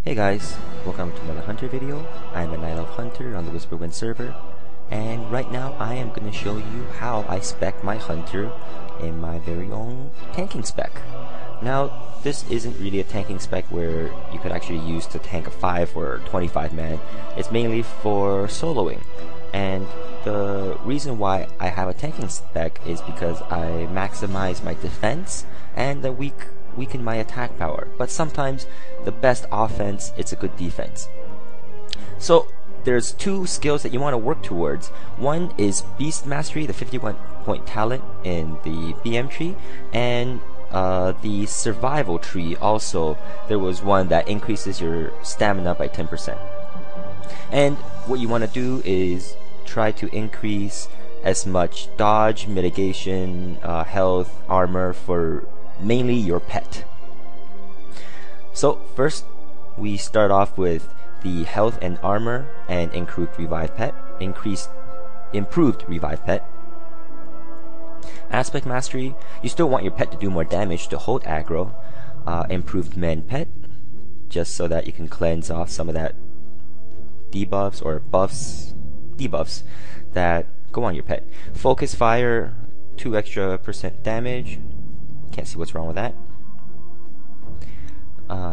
Hey guys, welcome to another Hunter video. I'm a Night Elf Hunter on the Whisperwind server, and right now I am going to show you how I spec my Hunter in my very own tanking spec. Now, this isn't really a tanking spec where you could actually use to tank a 5 or 25 man. It's mainly for soloing, and the reason why I have a tanking spec is because I maximize my defense and weaken my attack power, but sometimes the best offense is a good defense. So there's two skills that you want to work towards. One is Beast Mastery, the 51-point talent in the BM tree, and the survival tree also. There was one that increases your stamina by 10%. And what you want to do is try to increase as much dodge, mitigation, health, armor for mainly your pet. So first we start off with the health and armor and improved revive pet. Improved revive pet. Aspect mastery, you still want your pet to do more damage to hold aggro. Improved men pet, just so that you can cleanse off some of that debuffs or debuffs that go on your pet. Focus fire, 2 extra % damage. Can't see what's wrong with that.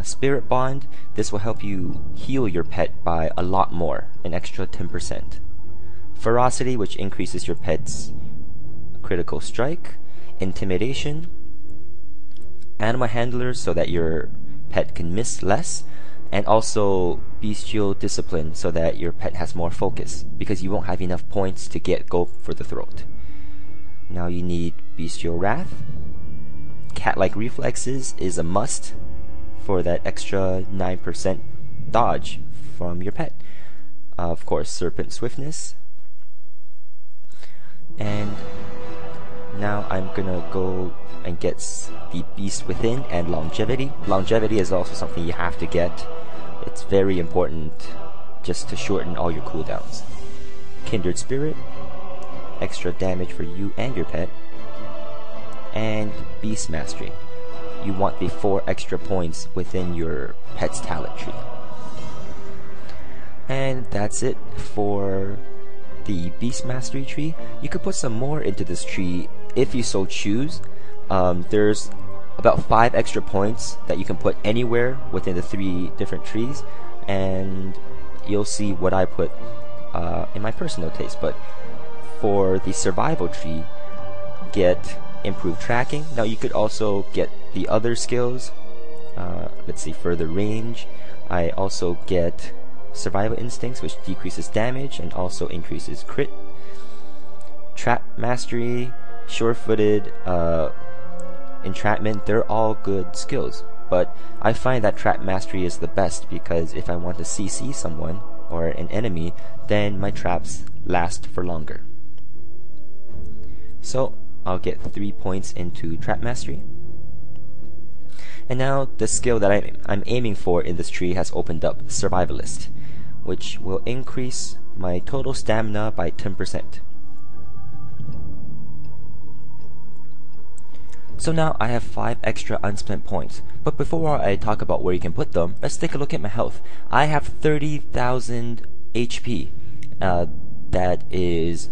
Spirit bond, this will help you heal your pet by a lot more, an extra 10%. Ferocity, which increases your pet's critical strike. Intimidation. Animal handlers, so that your pet can miss less. And also bestial discipline, so that your pet has more focus, because you won't have enough points to go for the throat. Now you need bestial wrath. Cat-like reflexes is a must for that extra 9% dodge from your pet. Of course, serpent swiftness. And now I'm gonna go and get the beast within and longevity. Longevity is also something you have to get. It's very important just to shorten all your cooldowns. Kindred spirit, extra damage for you and your pet. And beast mastery, you want the 4 extra points within your pet's talent tree. And that's it for the beast mastery tree. You could put some more into this tree if you so choose. There's about 5 extra points that you can put anywhere within the 3 different trees, and you'll see what I put in my personal taste. But for the survival tree, get improved tracking. Now you could also get the other skills. Let's see, further range. I also get survival instincts, which decreases damage and also increases crit. Trap mastery, sure-footed, entrapment, they're all good skills, but I find that trap mastery is the best, because if I want to CC someone or an enemy, then my traps last for longer. So I'll get 3 points into trap mastery. And now the skill that I'm aiming for in this tree has opened up, survivalist, which will increase my total stamina by 10%. So now I have 5 extra unspent points, but before I talk about where you can put them, let's take a look at my health. I have 30,000 HP. That is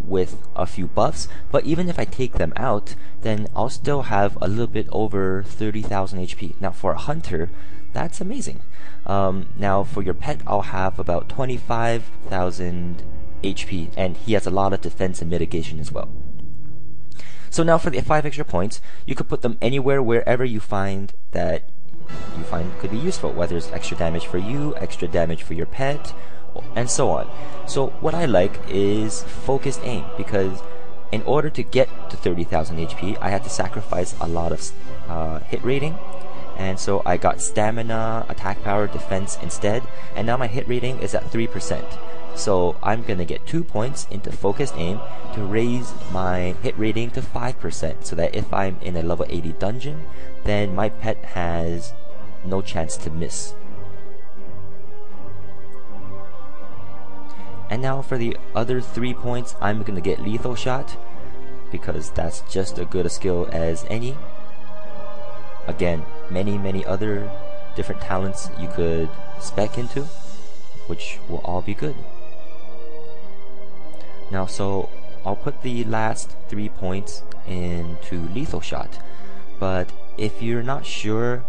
with a few buffs, but even if I take them out, then I'll still have a little bit over 30,000 HP. Now for a hunter, that's amazing. Now for your pet, I'll have about 25,000 HP, and he has a lot of defense and mitigation as well. So now for the 5 extra points, you could put them anywhere, wherever you find that could be useful, whether it's extra damage for you, extra damage for your pet, and so on. So what I like is focused aim, because in order to get to 30,000 HP, I had to sacrifice a lot of hit rating, and so I got stamina, attack power, defense instead, and now my hit rating is at 3%. So I'm gonna get 2 points into focused aim to raise my hit rating to 5%, so that if I'm in a level 80 dungeon, then my pet has no chance to miss. And now for the other 3 points, I'm gonna get lethal shot, because that's just as good a skill as any. Again, many other different talents you could spec into, which will all be good. Now, so I'll put the last 3 points into lethal shot, but if you're not sure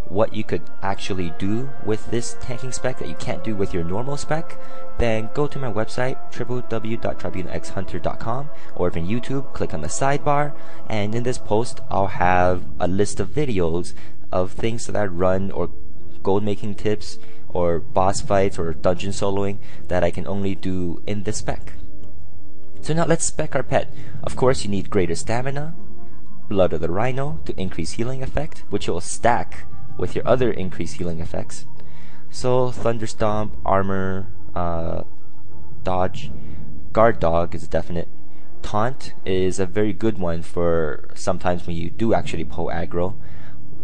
what you could actually do with this tanking spec that you can't do with your normal spec, then go to my website www.tribunalxhunter.com, or if in YouTube, click on the sidebar, and in this post I'll have a list of videos of things that I run, or gold making tips, or boss fights, or dungeon soloing that I can only do in this spec. So now let's spec our pet. Of course, you need greater stamina, blood of the rhino to increase healing effect, which will stack with your other increased healing effects. So thunderstomp, armor, dodge, guard dog is a definite. Taunt is a very good one for sometimes when you do actually pull aggro.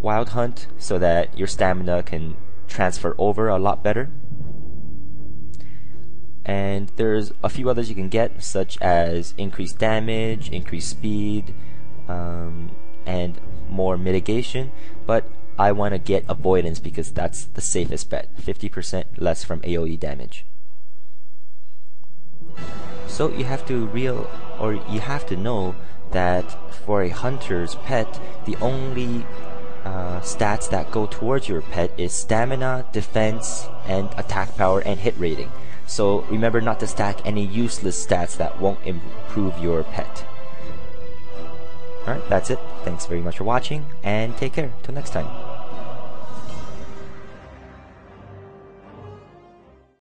Wild hunt, so that your stamina can transfer over a lot better. And there's a few others you can get, such as increased damage, increased speed, and more mitigation, but I want to get avoidance because that's the safest bet, 50% less from AoE damage. So you have to know that for a hunter's pet, the only stats that go towards your pet is stamina, defense, and attack power and hit rating. So remember not to stack any useless stats that won't improve your pet. Alright, that's it. Thanks very much for watching, and take care. Till next time.